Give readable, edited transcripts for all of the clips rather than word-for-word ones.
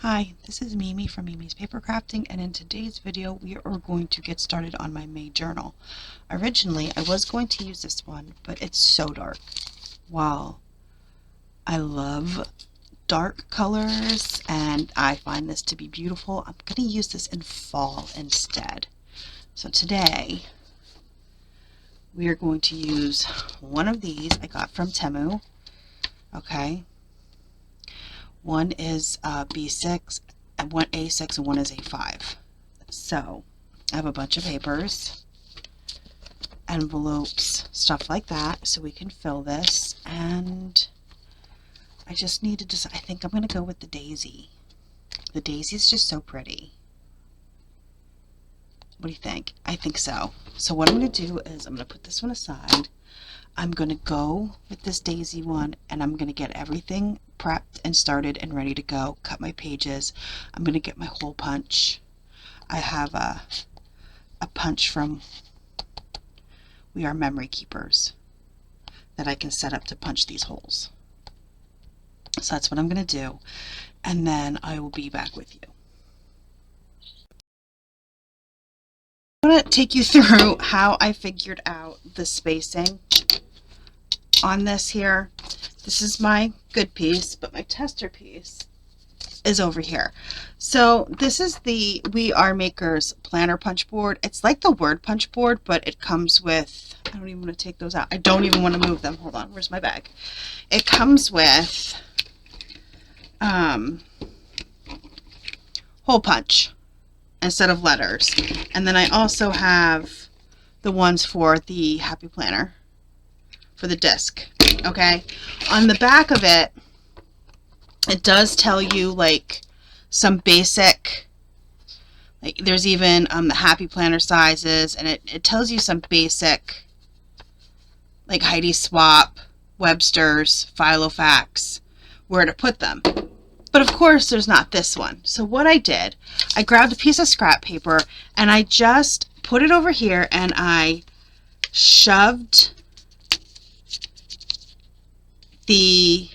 Hi, this is Mimi from Mimi's Paper Crafting, and in today's video we are going to get started on my May journal. Originally I was going to use this one, but it's so dark. While I love dark colors and I find this to be beautiful, I'm going to use this in fall instead. So today we are going to use one of these I got from Temu. Okay. One is B6, and one A6, and one is A5. So I have a bunch of papers, envelopes, stuff like that, so we can fill this. And I just need to decide. I think I'm going to go with the daisy. The daisy is just so pretty. What do you think? I think so. So what I'm going to do is I'm going to put this one aside. I'm going to go with this daisy one, and I'm going to get everything prepped and started and ready to go. Cut my pages. I'm going to get my hole punch. I have a punch from We Are Memory Keepers that I can set up to punch these holes. So that's what I'm going to do, and then I will be back with you. I'm going to take you through how I figured out the spacing on this here. This is my good piece, but my tester piece is over here. So this is the We Are Makers planner punch board. It's like the word punch board, but it comes with, I don't even want to take those out. I don't even want to move them. Hold on, where's my bag? It comes with hole punch instead of letters. And then I also have the ones for the Happy Planner for the disc. Okay, on the back of it, it does tell you like some basic, like there's even the Happy Planner sizes, and it tells you some basic like Heidi Swap, Webster's, Filofax, where to put them. But of course there's not this one. So what I did, I grabbed a piece of scrap paper and I just put it over here and I shoved the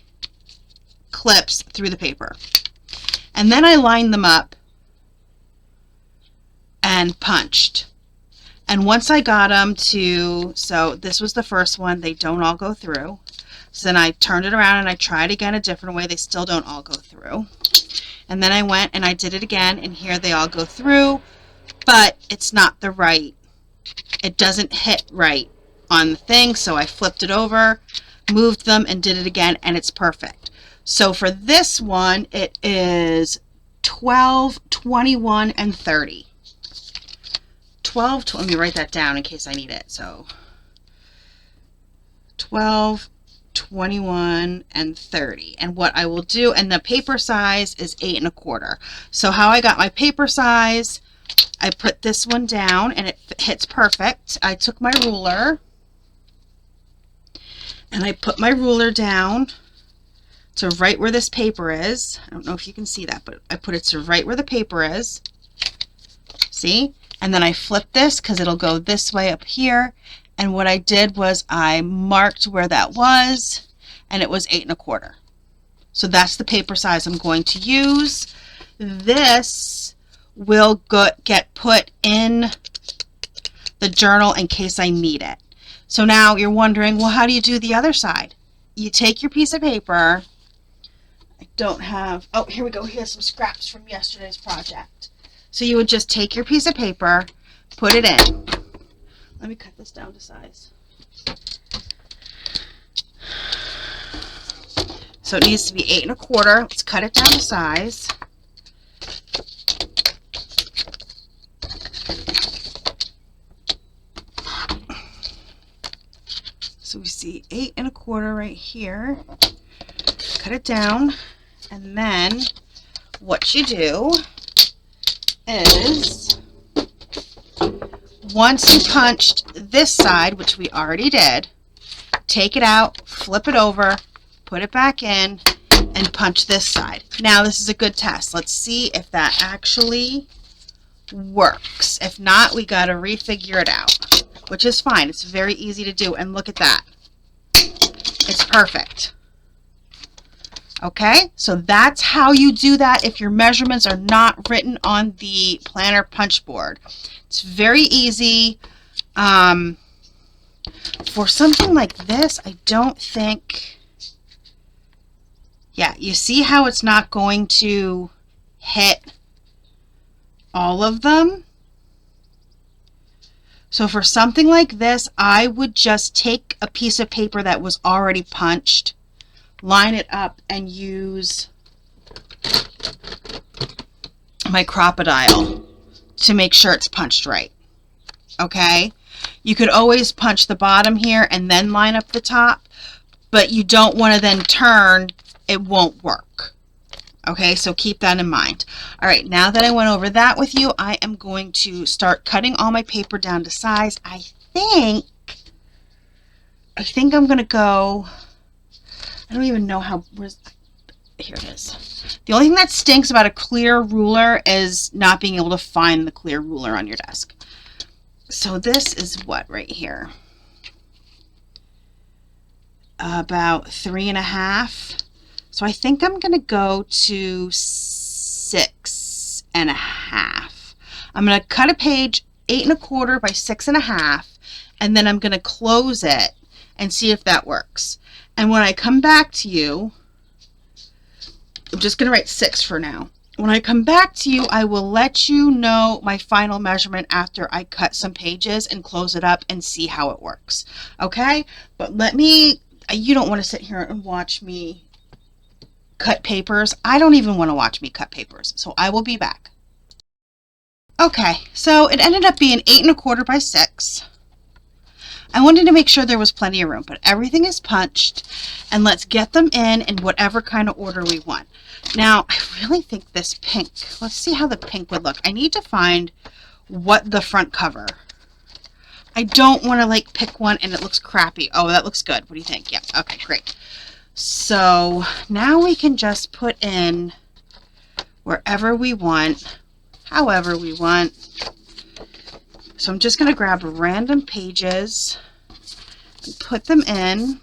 clips through the paper, and then I lined them up and punched. And once I got them to, so this was the first one, they don't all go through. So then I turned it around and I tried again a different way. They still don't all go through. And then I went and I did it again, and here they all go through, but it's not the right, it doesn't hit right on the thing. So I flipped it over, moved them, and did it again, and it's perfect. So for this one, it is 12, 21, and 30. 12, let me write that down in case I need it. So 12, 21, and 30. And what I will do, and the paper size is 8 1/4. So how I got my paper size, I put this one down and it hits perfect. I took my ruler and I put my ruler down to right where this paper is. I don't know if you can see that, but I put it to right where the paper is. See? And then I flip this because it'll go this way up here. And what I did was I marked where that was, and it was 8 1/4. So that's the paper size I'm going to use. This will get put in the journal in case I need it. So now you're wondering, well, how do you do the other side? You take your piece of paper. I don't have, oh, here we go. Here's some scraps from yesterday's project. So you would just take your piece of paper, put it in. Let me cut this down to size. So it needs to be 8 1/4. Let's cut it down to size. So we see 8 1/4 right here. Cut it down, and then what you do is, once you punched this side, which we already did, take it out, flip it over, put it back in, and punch this side. Now this is a good test. Let's see if that actually works. If not, we got to refigure it out, which is fine. It's very easy to do, and look at that. It's perfect. Okay, so that's how you do that if your measurements are not written on the planner punch board. It's very easy. For something like this, I don't think, yeah, you see how it's not going to hit all of them? So for something like this, I would just take a piece of paper that was already punched, line it up, and use my Crop-A-Dile to make sure it's punched right. Okay? You could always punch the bottom here and then line up the top, but you don't want to then turn, it won't work. Okay, so keep that in mind. All right, now that I went over that with you, I am going to start cutting all my paper down to size. I think I'm going to go, I don't even know how, here it is. The only thing that stinks about a clear ruler is not being able to find the clear ruler on your desk. So this is what right here? About 3.5. So I think I'm going to go to 6.5. I'm going to cut a page 8.25 by 6.5, and then I'm going to close it and see if that works. And when I come back to you, I'm just going to write 6 for now. When I come back to you, I will let you know my final measurement after I cut some pages and close it up and see how it works. Okay? But you don't want to sit here and watch me cut papers. I don't even want to watch me cut papers. So I will be back. Okay, so it ended up being 8.25 by 6. I wanted to make sure there was plenty of room, but everything is punched, and let's get them in whatever kind of order we want. Now, I really think this pink, let's see how the pink would look. I need to find what the front cover. I don't want to like pick one and it looks crappy. Oh, that looks good. What do you think? Yeah, okay, great. So now we can just put in wherever we want, however we want. So I'm just going to grab random pages and put them in.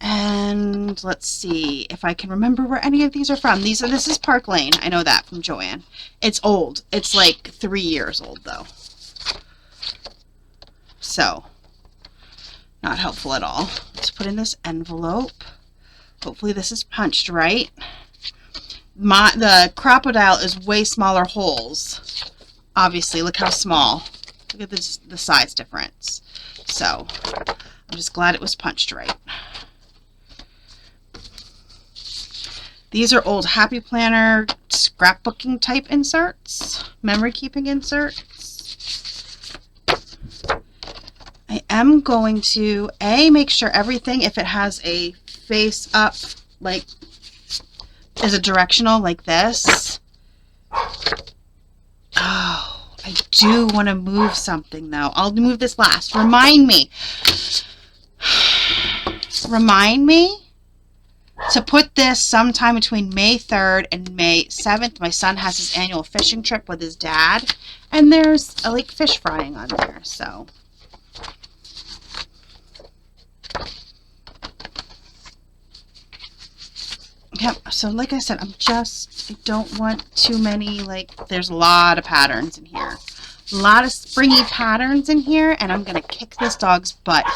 And let's see if I can remember where any of these are from. This is Park Lane. I know that from Joanne. It's old. It's like 3 years old though. So not helpful at all. Let's put in this envelope. Hopefully this is punched right. The Crop-A-Dile is way smaller holes. Obviously, look how small. Look at this, the size difference. So I'm just glad it was punched right. These are old Happy Planner scrapbooking type inserts, memory keeping inserts. I am going to make sure everything, if it has a face up, like is a directional like this. Oh, I do want to move something though. I'll move this last. Remind me to put this sometime between May 3rd and May 7th. My son has his annual fishing trip with his dad, and there's like fish frying on there, so. Yep, so like I said, I don't want too many, like, there's a lot of patterns in here. A lot of springy patterns in here, and I'm going to kick this dog's butt.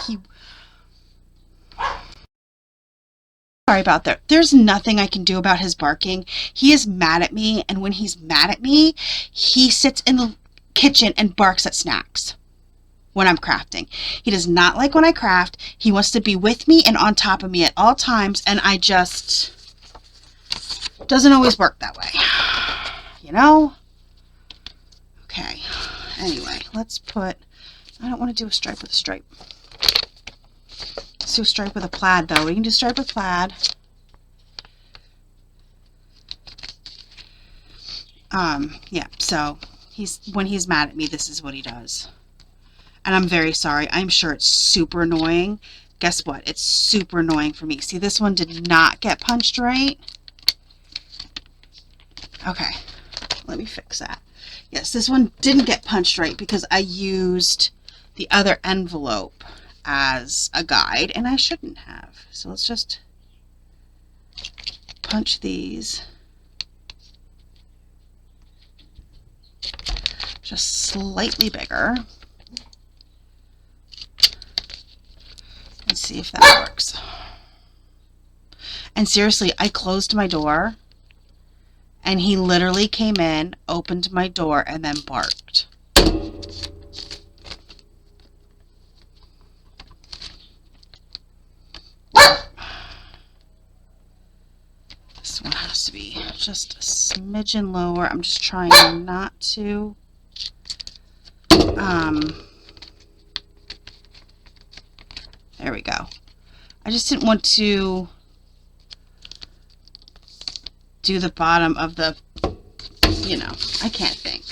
Sorry about that. There's nothing I can do about his barking. He is mad at me, and when he's mad at me, he sits in the kitchen and barks at snacks when I'm crafting. He does not like when I craft. He wants to be with me and on top of me at all times, and I just... doesn't always work that way, you know? Okay, anyway, let's put, I don't want to do a stripe with a stripe. Let's do a stripe with a plaid though. We can do stripe with plaid. Yeah, so when he's mad at me, this is what he does. And I'm very sorry. I'm sure it's super annoying. Guess what? It's super annoying for me. See, this one did not get punched right. Okay, let me fix that. Yes, this one didn't get punched right because I used the other envelope as a guide, and I shouldn't have. So let's just punch these just slightly bigger and see if that works. And seriously, I closed my door and he literally came in, opened my door, and then barked. This one has to be just a smidgen lower. I'm just trying not to. There we go. I just didn't want to do the bottom of the, you know, I can't think.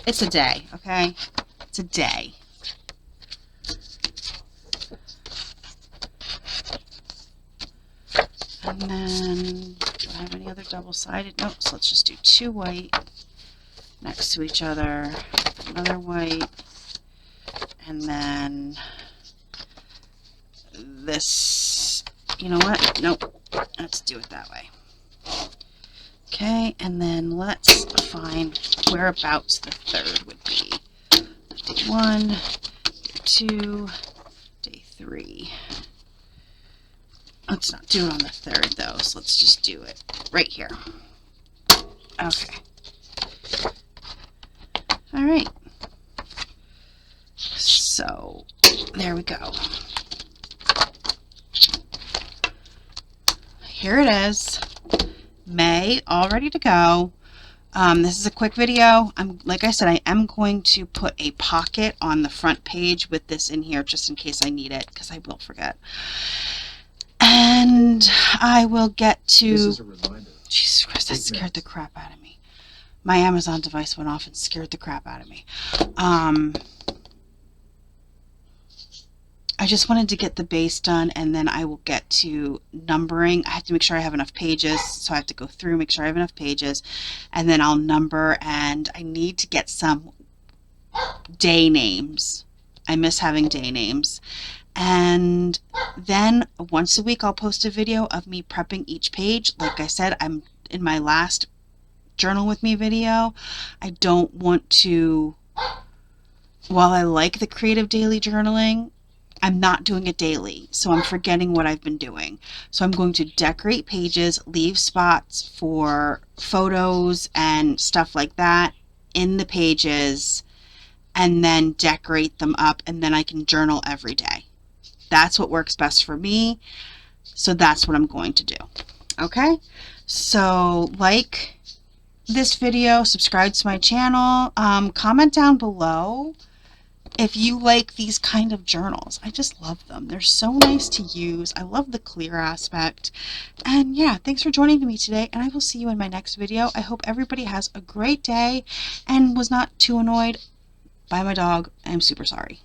It's a day, okay? It's a day. And then, do I have any other double-sided? Nope, so let's just do 2 white next to each other, another white, and then this, you know what? Nope, let's do it that way. Okay, and then let's find whereabouts the third would be. Day 1, day 2, day 3. Let's not do it on the third though, so let's just do it right here. Okay. All right. So there we go. Here it is. May, all ready to go. This is a quick video. Like I said, I am going to put a pocket on the front page with this in here just in case I need it, because I will forget. And I will get to... This is a reminder. Jesus Christ, that scared the crap out of me. My Amazon device went off and scared the crap out of me. I just wanted to get the base done, and then I will get to numbering. I have to make sure I have enough pages, so I have to go through, make sure I have enough pages, and then I'll number, and I need to get some day names. I miss having day names. And then once a week I'll post a video of me prepping each page. Like I said, I'm in my last Journal With Me video. I don't want to, while I like the creative daily journaling, I'm not doing it daily, so I'm forgetting what I've been doing. So I'm going to decorate pages, leave spots for photos and stuff like that in the pages, and then decorate them up, and then I can journal every day. That's what works best for me, so that's what I'm going to do. Okay, so like this video, subscribe to my channel, comment down below if you like these kind of journals. I just love them. They're so nice to use. I love the clear aspect. And yeah, thanks for joining me today, and I will see you in my next video. I hope everybody has a great day and was not too annoyed by my dog. I'm super sorry.